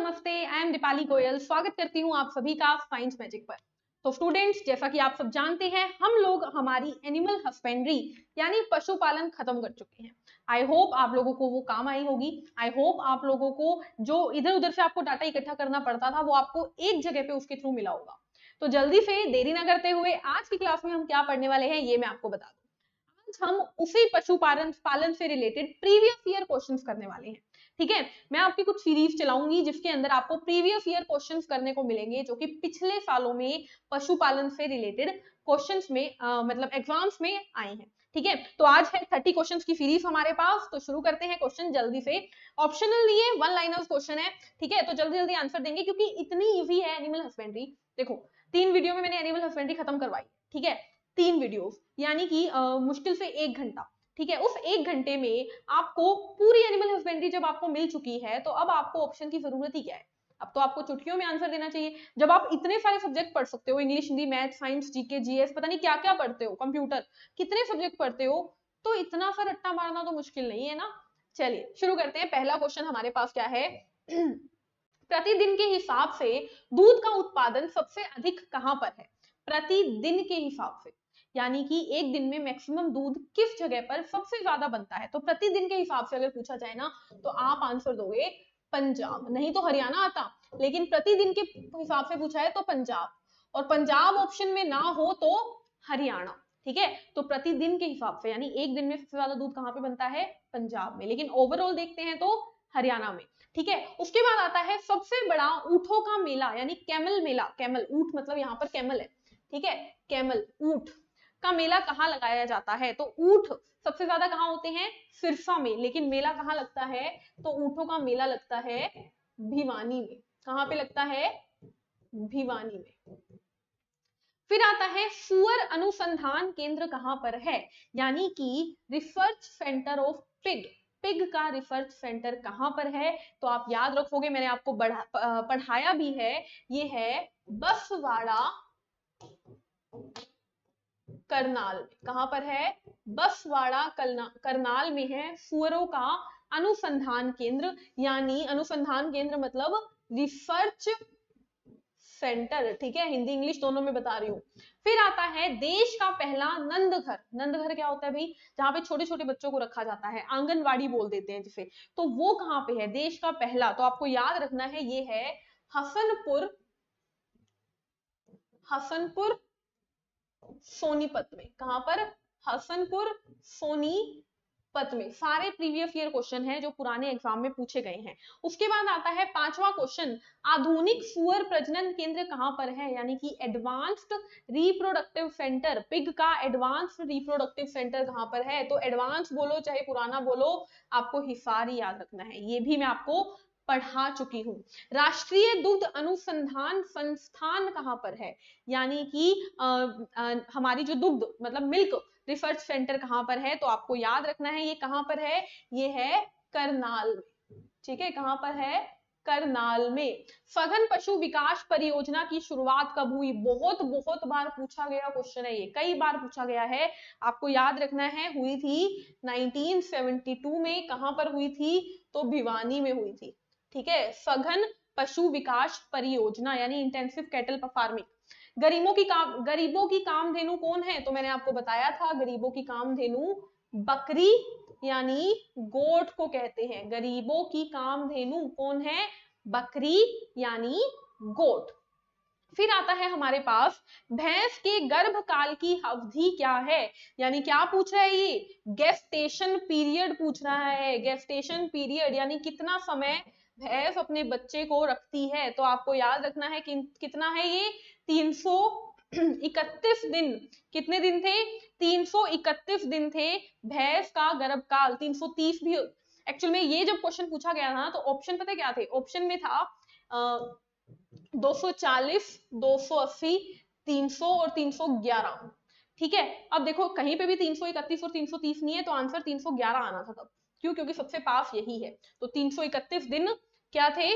नमस्ते, I am Deepali Goyal. स्वागत करती हूँ आप सभी का साइंस मैजिक पर। तो स्टूडेंट्स, जैसा कि आप सब जानते हैं, हम लोग हमारी एनिमल हस्बेंड्री यानी पशुपालन खत्म कर चुके हैं। आई होप आप लोगों को वो काम आई होगी। आई होप आप लोगों को जो इधर उधर से आपको डाटा इकट्ठा करना पड़ता था वो आपको एक जगह पे उसके थ्रू मिला होगा। तो जल्दी से देरी ना करते हुए आज की क्लास में हम क्या पढ़ने वाले हैं ये मैं आपको बता दूं। हम उसी पशुपालन पालन से रिलेटेड प्रीवियस ईयर क्वेश्चंस करने वाले हैं। ठीक है, मैं आपकी कुछ सीरीज चलाऊंगी जिसके अंदर आपको प्रीवियस ईयर क्वेश्चंस करने को मिलेंगे जो कि पिछले सालों में पशुपालन से रिलेटेड क्वेश्चंस में मतलब एग्जाम्स में आए हैं। ठीक है, तो आज है 30 क्वेश्चंस की सीरीज हमारे पास। तो शुरू करते हैं क्वेश्चन जल्दी से। ऑप्शनल लिए वन लाइनर्स क्वेश्चन है। ठीक है, तो जल्दी जल्दी आंसर देंगे क्योंकि इतनी इजी है एनिमल हस्बेंड्री। देखो 3 वीडियो में मैंने एनिमल हस्बेंड्री खत्म करवाई। ठीक है, 3 वीडियोस यानी कि मुश्किल से 1 घंटा। ठीक है, उस 1 घंटे में आपको पूरी एनिमल हस्बेंड्री जब आपको मिल चुकी है तो अब आपको ऑप्शन की जरूरत ही क्या है। अब तो आपको चुटकियों में आंसर देना चाहिए। जब आप इतने सारे सब्जेक्ट पढ़ सकते हो, English, Hindi, math, science, GK, GS, पता नहीं क्या क्या पढ़ते हो, कंप्यूटर, कितने सब्जेक्ट पढ़ते हो, तो इतना सा रट्टा मारना तो मुश्किल नहीं है ना। चलिए शुरू करते हैं। पहला क्वेश्चन हमारे पास क्या है। प्रतिदिन के हिसाब से दूध का उत्पादन सबसे अधिक कहां पर है। प्रतिदिन के हिसाब से यानी कि एक दिन में मैक्सिमम दूध किस जगह पर सबसे ज्यादा बनता है। तो प्रतिदिन के हिसाब से अगर पूछा जाए ना तो आप आंसर दोगे पंजाब, नहीं तो हरियाणा आता, लेकिन प्रतिदिन के हिसाब से पूछा है तो पंजाब, और पंजाब ऑप्शन में ना हो तो हरियाणा। ठीक है, तो प्रतिदिन के हिसाब से यानी एक दिन में सबसे ज्यादा दूध कहां पे बनता है, पंजाब में, लेकिन ओवरऑल देखते हैं तो हरियाणा में। ठीक है, उसके बाद आता है सबसे बड़ा ऊंटों का मेला यानी कैमल मेला। कैमल ऊंट मतलब यहाँ पर कैमल है। ठीक है, कैमल ऊंट का मेला कहाँ लगाया जाता है। तो ऊंट सबसे ज्यादा कहाँ होते हैं, सिरसा में, लेकिन मेला कहाँ लगता है, तो ऊंटों का मेला लगता है भिवानी में। कहाँ पे लगता है, भिवानी में। फिर आता है सुअर अनुसंधान केंद्र कहां पर है, यानी कि research centre of pig. Pig का रिसर्च सेंटर कहां पर है, तो आप याद रखोगे, मैंने आपको पढ़ाया भी है, ये है बसवाड़ा करनाल में। कहां पर है, बसवाड़ा करनाल में है सुअरों का अनुसंधान केंद्र, यानी अनुसंधान केंद्र मतलब रिसर्च सेंटर। ठीक है, हिंदी इंग्लिश दोनों में बता रही हूँ। फिर आता है देश का पहला नंदघर। नंदघर क्या होता है भाई, जहां पे छोटे छोटे बच्चों को रखा जाता है, आंगनवाड़ी बोल देते हैं जिसे, तो वो कहां पे है देश का पहला। तो आपको याद रखना है ये है हसनपुर, हसनपुर सोनीपत में। कहां पर, हसनपुर सोनीपत में। सारे प्रीवियस ईयर क्वेश्चन हैं जो पुराने एग्जाम में पूछे गए हैं। उसके बाद आता है 5वां क्वेश्चन, आधुनिक सुअर प्रजनन केंद्र कहां पर है, यानी कि एडवांस्ड रिप्रोडक्टिव सेंटर। पिग का एडवांस्ड रिप्रोडक्टिव सेंटर कहां पर है, तो एडवांस बोलो चाहे पुराना बोलो, आपको हिसार ही याद रखना है, ये भी मैं आपको पढ़ा चुकी हूँ। राष्ट्रीय दुग्ध अनुसंधान संस्थान कहां पर है, यानी कि हमारी जो दुग्ध मतलब मिल्क रिसर्च सेंटर कहां पर है, तो आपको याद रखना है ये कहां पर है, ये है करनाल में। ठीक है, कहां पर है, करनाल में। सघन पशु विकास परियोजना की शुरुआत कब हुई, बहुत बहुत बार पूछा गया क्वेश्चन है ये, कई बार पूछा गया है, आपको याद रखना है, हुई थी 1972 में। कहां पर हुई थी, तो भिवानी में हुई थी। ठीक है, सघन पशु विकास परियोजना यानी इंटेंसिव कैटल फार्मिंग। गरीबों की कामधेनु कौन है, तो मैंने आपको बताया था, गरीबों की कामधेनु बकरी यानी गोट को कहते हैं। गरीबों की कामधेनु कौन है, बकरी यानी गोट। फिर आता है हमारे पास भैंस के गर्भकाल की अवधि क्या है, यानी क्या पूछ रहा है ये, गेस्टेशन पीरियड पूछ रहा है। गेस्टेशन पीरियड यानी कितना समय भैंस अपने बच्चे को रखती है, तो आपको याद रखना है कि कितना है ये, 331 दिन। कितने दिन थे, 331 दिन थे भैंस का गर्भकाल। 330 भी एक्चुअल में, ये जब क्वेश्चन पूछा गया ना तो ऑप्शन पता क्या थे, ऑप्शन में था 240, 280, 300 और 311। ठीक है, अब देखो कहीं पे भी 331 और 330 नहीं है, तो आंसर 311 आना था तब, क्यों, क्योंकि सबसे पास यही है। तो 331 दिन क्या थे,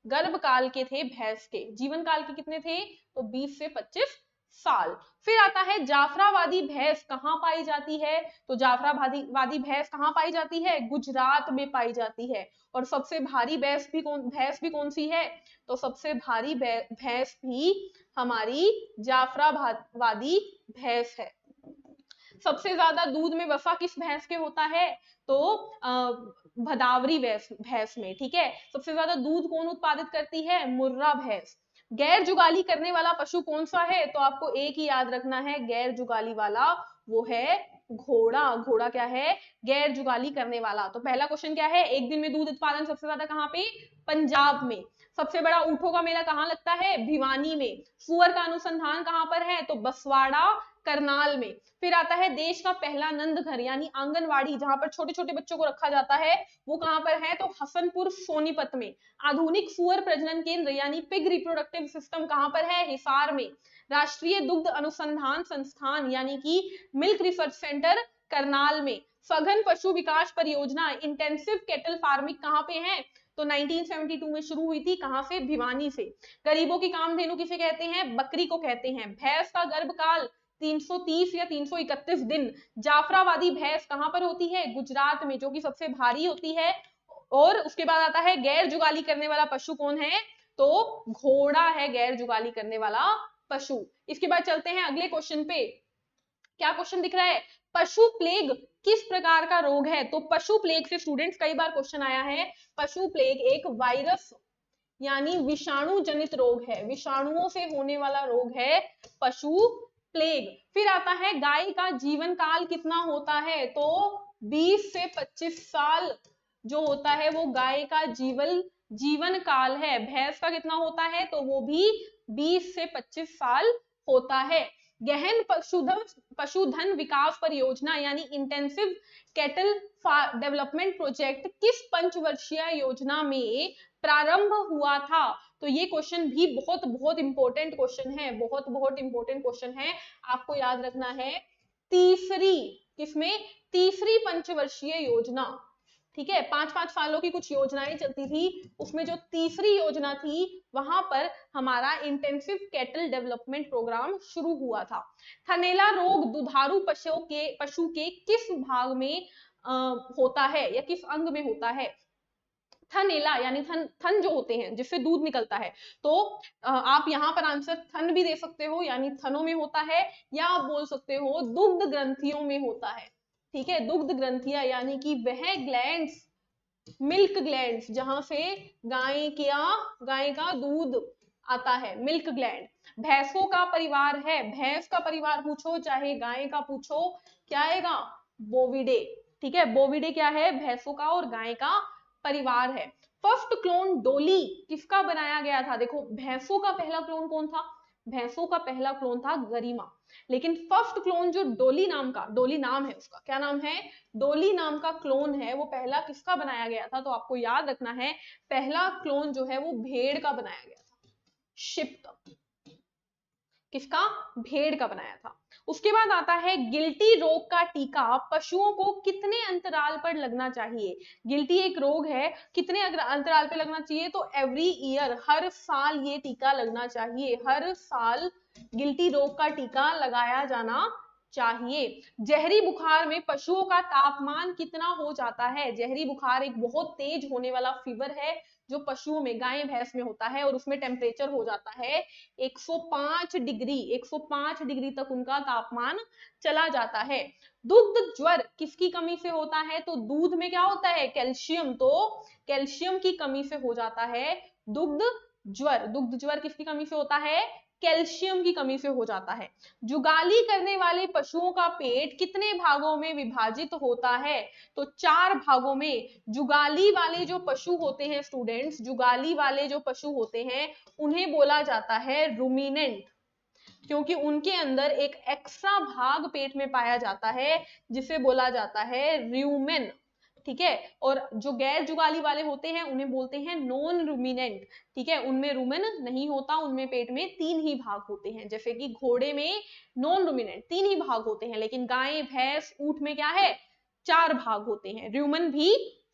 गर्भकाल के थे भैंस के। जीवन काल के कितने थे, तो 20 से 25 साल। फिर आता है जाफराबादी भैंस कहाँ पाई जाती है, तो जाफराबादी भैंस कहाँ पाई जाती है, गुजरात में पाई जाती है। और सबसे भारी भैंस भी कौन सी है, तो सबसे भारी भैंस भी हमारी जाफराबादी भैंस है। सबसे ज्यादा दूध में वसा किस भैंस के होता है, तो भदावरी भैंस में, ठीक है। सबसे ज्यादा दूध कौन उत्पादित करती है, मुर्रा भैंस। गैर जुगाली करने वाला पशु कौन सा है, तो आपको एक ही याद रखना है गैर जुगाली वाला, वो है घोड़ा। घोड़ा क्या है, गैर जुगाली करने वाला। तो पहला क्वेश्चन क्या है, एक दिन में दूध उत्पादन सबसे ज्यादा कहाँ पे, पंजाब में। सबसे बड़ा ऊंटों का मेला कहाँ लगता है, भिवानी में। सुअर का अनुसंधान कहाँ पर है, तो बसवाड़ा करनाल में। फिर आता है देश का पहला नंद घर यानी आंगनवाड़ी, जहां पर छोटे छोटे बच्चों को रखा जाता है, वो कहां पर है, तो हसनपुर सोनीपत में। आधुनिक सुअर प्रजनन केंद्र यानी पिग रिप्रोडक्टिव सिस्टम कहां पर है, हिसार में। राष्ट्रीय दुग्ध अनुसंधान संस्थान यानी कि मिल्क रिसर्च सेंटर करनाल में। सघन पशु विकास परियोजना इंटेंसिव केटल फार्मिंग कहां पे है, तो 1972 में शुरू हुई थी, कहां से, भिवानी से। गरीबों की कामधेनु किसे कहते हैं, बकरी को कहते हैं। भैंस का गर्भकाल 330 या 331 दिन। जाफराबादी भैंस कहां पर होती है, गुजरात में, जो कि सबसे भारी होती है। और उसके बाद आता है गैर जुगाली करने वाला पशु कौन है, तो घोड़ा है गैर जुगाली करने वाला पशु। इसके बाद चलते हैं अगले क्वेश्चन पे। क्या क्वेश्चन दिख रहा है, पशु प्लेग किस प्रकार का रोग है, तो पशु प्लेग से स्टूडेंट्स कई बार क्वेश्चन आया है। पशु प्लेग एक वायरस यानी विषाणु जनित रोग है, विषाणुओं से होने वाला रोग है पशु प्लेग। फिर आता है गाय का जीवन काल कितना होता है, तो 20 से 25 साल जो होता है वो गाय का जीवन काल है। भैंस का कितना होता है, तो वो भी 20 से 25 साल होता है। गहन पशुधन विकास परियोजना यानी इंटेंसिव कैटल डेवलपमेंट प्रोजेक्ट किस पंचवर्षीय योजना में प्रारंभ हुआ था, तो ये क्वेश्चन भी बहुत बहुत इंपॉर्टेंट क्वेश्चन है, बहुत बहुत इंपॉर्टेंट क्वेश्चन है। आपको याद रखना है तीसरी, किसमें, तीसरी पंचवर्षीय योजना, ठीक है। 5-5 सालों की कुछ योजनाएं चलती थी, उसमें जो तीसरी योजना थी वहां पर हमारा इंटेंसिव कैटल डेवलपमेंट प्रोग्राम शुरू हुआ था। थनैला रोग दुधारू पशु के किस भाग में होता है या किस अंग में होता है, थनैला यानी थन जो होते हैं जिससे दूध निकलता है, तो आप यहाँ पर आंसर थन भी दे सकते हो यानी थनों में होता है, या आप बोल सकते हो दुग्ध ग्रंथियों में होता है, ठीक है। दुग्ध ग्रंथियां यानी कि वह ग्लैंड्स, मिल्क ग्लैंड्स, जहां से गाय का दूध आता है, मिल्क ग्लैंड। भैंसों का परिवार है, भैंस का परिवार पूछो चाहे गाय का पूछो, क्या आएगा, बोविडे, ठीक है। बोविडे क्या है, भैंसों का और गाय का परिवार है। फर्स्ट क्लोन डोली किसका बनाया गया था, देखो भैंसों का पहला क्लोन कौन था, भैंसों का पहला क्लोन था गरिमा, लेकिन फर्स्ट क्लोन जो डोली नाम है उसका, क्या नाम है, डोली नाम का क्लोन है, वो पहला किसका बनाया गया था, तो आपको याद रखना है पहला क्लोन जो है वो भेड़ का बनाया गया था, शिप का, किसका, भेड़ का बनाया था। उसके बाद आता है गिल्टी रोग का टीका पशुओं को कितने अंतराल पर लगना चाहिए। गिल्टी एक रोग है, कितने अंतराल पर लगना चाहिए, तो एवरी ईयर, हर साल ये टीका लगना चाहिए, हर साल गिल्टी रोग का टीका लगाया जाना चाहिए। जहरी बुखार में पशुओं का तापमान कितना हो जाता है, जहरी बुखार एक बहुत तेज होने वाला फीवर है जो पशुओं में, गाय भैंस में होता है, और उसमें टेम्परेचर हो जाता है 105 डिग्री तक उनका तापमान चला जाता है। दुग्ध ज्वर किसकी कमी से होता है, तो दूध में क्या होता है, कैल्शियम, तो कैल्शियम की कमी से हो जाता है दुग्ध ज्वर। दुग्ध ज्वर किसकी कमी से होता है, कैल्शियम की कमी से हो जाता है। जुगाली करने वाले पशुओं का पेट कितने भागों में विभाजित होता है, तो 4 भागों में। जुगाली वाले जो पशु होते हैं स्टूडेंट्स, जुगाली वाले जो पशु होते हैं उन्हें बोला जाता है रूमिनेंट, क्योंकि उनके अंदर एक एक्स्ट्रा भाग पेट में पाया जाता है जिसे बोला जाता है र्यूमेन, ठीक है। और जो गैर जुगाली वाले होते हैं उन्हें बोलते हैं नॉन रूमिनेंट, ठीक है। उनमें रूमेन नहीं होता, उनमें पेट में 3 ही भाग होते हैं, जैसे कि घोड़े में नॉन रूमिनेंट 3 ही भाग होते हैं, लेकिन गाय भैंस ऊंट में क्या है, 4 भाग होते हैं, रूमेन भी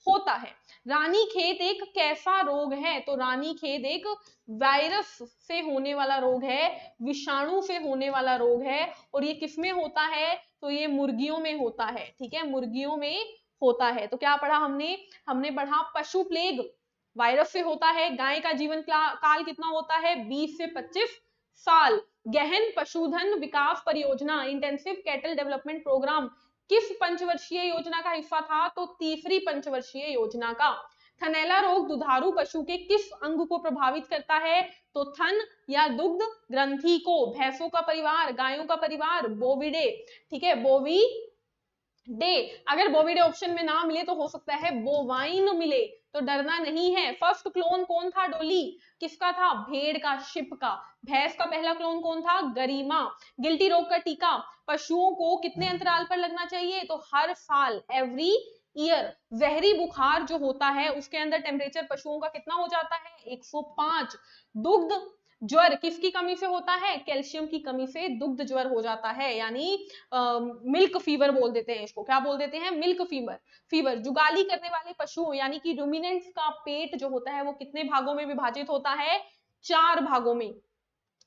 होता है। रानीखेत एक कैसा रोग है? तो रानीखेत एक वायरस से होने वाला रोग है, विषाणु से होने वाला रोग है, और ये किसमें होता है? तो ये मुर्गियों में होता है, ठीक है, मुर्गियों में होता है। तो क्या पढ़ा हमने? हमने पढ़ा पशु प्लेग वायरस से होता है। गाय का जीवन काल कितना होता है? 20 से 25 साल। गहन पशुधन विकास परियोजना, इंटेंसिव कैटल डेवलपमेंट प्रोग्राम, किस पंचवर्षीय योजना का हिस्सा था? तो तीसरी पंचवर्षीय योजना का। थनैला रोग दुधारू पशु के किस अंग को प्रभावित करता है? तो थन या दुग्ध ग्रंथि को। भैंसों का परिवार, गायों का परिवार, बोविडे, ठीक है, बोविडे। अगर बोविडे ऑप्शन में ना मिले तो हो सकता है बोवाइन मिले, तो डरना नहीं है। फर्स्ट क्लोन कौन था? डोली किसका था? भेड़ का, शिप का। भैंस का पहला क्लोन कौन था? गरिमा। गिल्टी रोग का टीका पशुओं को कितने अंतराल पर लगना चाहिए? तो हर साल, एवरी ईयर। जहरी बुखार जो होता है उसके अंदर टेम्परेचर पशुओं का कितना हो जाता है? 105। दुग्ध ज्वर किसकी कमी से होता है? कैल्शियम की कमी से दुग्ध ज्वर हो जाता है, यानी मिल्क फीवर बोल देते हैं इसको। क्या बोल देते हैं? Milk fever. जुगाली करने वाले पशु यानी कि रूमिनेंट्स का पेट जो होता है वो कितने भागों में विभाजित होता है? 4 भागों में।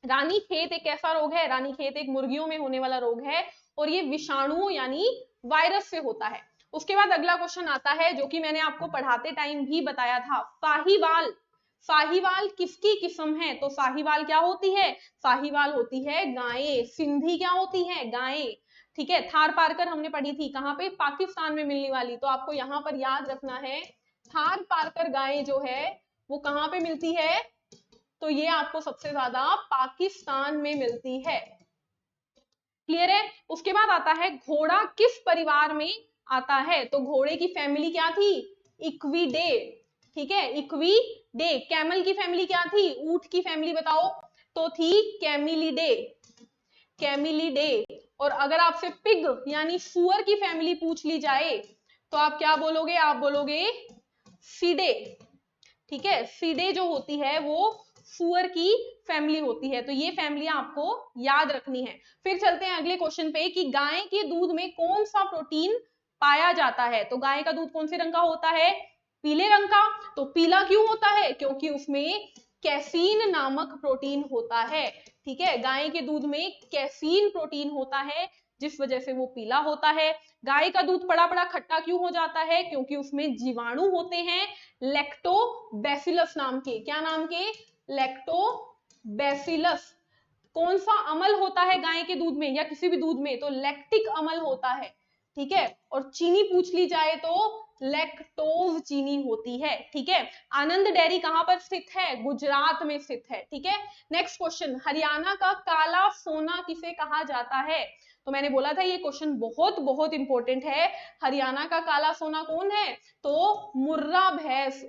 रानीखेत एक कैसा रोग है? रानीखेत एक मुर्गियों में होने वाला रोग है, और ये विषाणु यानी वायरस से होता है। उसके बाद अगला क्वेश्चन आता है जो कि मैंने आपको पढ़ाते टाइम भी बताया था। साहीवाल, साहीवाल किसकी किस्म है? तो साहीवाल क्या होती है? साहीवाल होती है गायें। सिंधी क्या होती है? गायें, ठीक है। थार पारकर हमने पढ़ी थी, कहाँ पे? पाकिस्तान में मिलने वाली। तो आपको यहाँ पर याद रखना है, थार पारकर गायें जो है वो कहाँ पे मिलती है? तो ये आपको सबसे ज्यादा पाकिस्तान में मिलती है। क्लियर है? उसके बाद आता है घोड़ा किस परिवार में आता है? तो घोड़े की फैमिली क्या थी? इक्विडे, ठीक है, इक्विडे। कैमल की फैमिली क्या थी? ऊंट की फैमिली बताओ, तो थी कैमिलिडे, कैमिलिडे। और अगर आपसे पिग यानी सुअर की फैमिली पूछ ली जाए तो आप क्या बोलोगे? आप बोलोगे फीडे, ठीक है। फीडे जो होती है वो सुअर की फैमिली होती है। तो ये फैमिलियां आपको याद रखनी है। फिर चलते हैं अगले क्वेश्चन पे कि गाय के दूध में कौन सा प्रोटीन पाया जाता है? तो गाय का दूध कौन से रंग का होता है? पीले रंग का। तो पीला क्यों होता है? क्योंकि उसमें कैफीन नामक प्रोटीन होता है, ठीक है। गाय के दूध में कैफीन प्रोटीन होता है जिस वजह से वो पीला होता है। गाय का दूध बड़ा बड़ा खट्टा क्यों हो जाता है? क्योंकि उसमें जीवाणु होते हैं लैक्टोबैसिलस नाम के। क्या नाम के? लैक्टोबैसिलस। कौन सा अम्ल होता है गाय के दूध में या किसी भी दूध में? तो लैक्टिक अम्ल होता है, ठीक है। और चीनी पूछ ली जाए तो लैक्टोज चीनी होती है, ठीक है। आनंद डेयरी कहां पर स्थित है? गुजरात में स्थित है, ठीक है। नेक्स्ट क्वेश्चन, हरियाणा का काला सोना किसे कहा जाता है? तो मैंने बोला था ये क्वेश्चन बहुत बहुत इंपॉर्टेंट है। हरियाणा का काला सोना कौन है? तो मुर्रा भैंस,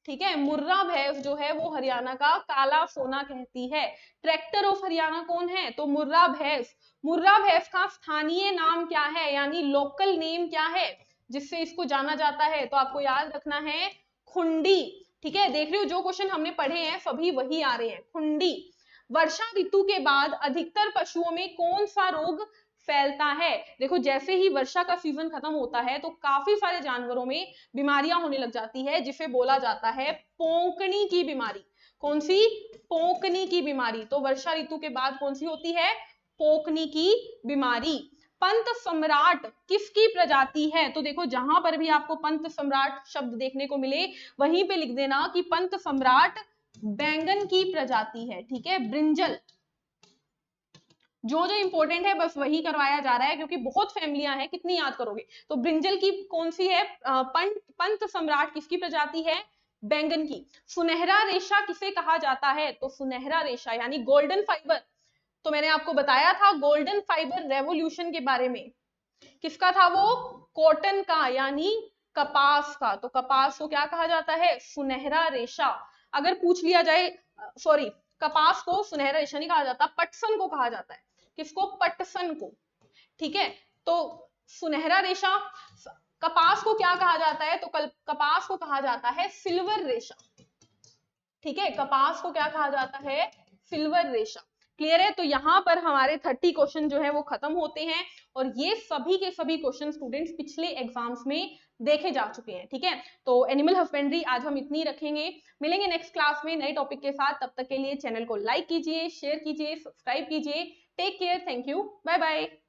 ठीक है। मुर्रा भैंस जो है वो हरियाणा का काला सोना कहती है। ट्रैक्टर ऑफ हरियाणा कौन है? तो मुर्रा भैंस। मुर्रा भैंस का स्थानीय नाम क्या है, यानी लोकल नेम क्या है जिससे इसको जाना जाता है? तो आपको याद रखना है खुंडी, ठीक है। देख रहे हो जो क्वेश्चन हमने पढ़े हैं सभी वही आ रहे हैं, खुंडी। वर्षा ऋतु के बाद अधिकतर पशुओं में कौन सा रोग फैलता है? देखो जैसे ही वर्षा का सीजन खत्म होता है तो काफी सारे जानवरों में बीमारियां होने लग जाती है जिसे बोला जाता है पोंकनी की बीमारी। कौन सी? पोंकनी की बीमारी। तो वर्षा ऋतु के बाद कौन सी होती है? पोंकनी की बीमारी। पंत सम्राट किसकी प्रजाति है? तो देखो जहां पर भी आपको पंत सम्राट शब्द देखने को मिले वहीं पे लिख देना कि पंत सम्राट बैंगन की प्रजाति है, ठीक है। ब्रिंजल, जो जो इंपॉर्टेंट है बस वही करवाया जा रहा है क्योंकि बहुत फैमिलियां हैं, कितनी याद करोगे। तो ब्रिंजल की कौन सी है? पंत सम्राट किसकी प्रजाति है? बैंगन की। सुनहरा रेशा किसे कहा जाता है? तो सुनहरा रेशा यानी गोल्डन फाइबर। तो मैंने आपको बताया था गोल्डन फाइबर रेवोल्यूशन के बारे में। किसका था वो? कॉटन का यानी कपास का। तो कपास को क्या कहा जाता है? सुनहरा रेशा। अगर पूछ लिया जाए, सॉरी, कपास को सुनहरा रेशा नहीं कहा जाता, पटसन को कहा जाता है। किसको? पटसन को, ठीक है। तो सुनहरा रेशा। कपास को क्या कहा जाता है? तो कपास को कहा जाता है सिल्वर रेशा, ठीक है। कपास को क्या कहा जाता है? सिल्वर रेशा। क्लियर है? तो यहां पर हमारे 30 क्वेश्चन जो है वो खत्म होते हैं और ये सभी के सभी क्वेश्चन स्टूडेंट्स पिछले एग्जाम्स में देखे जा चुके हैं। ठीक है, तो एनिमल हस्बेंड्री आज हम इतनी रखेंगे, मिलेंगे नेक्स्ट क्लास में नए टॉपिक के साथ। तब तक के लिए चैनल को लाइक कीजिए, शेयर कीजिए, सब्सक्राइब कीजिए। Take care, thank you, bye bye.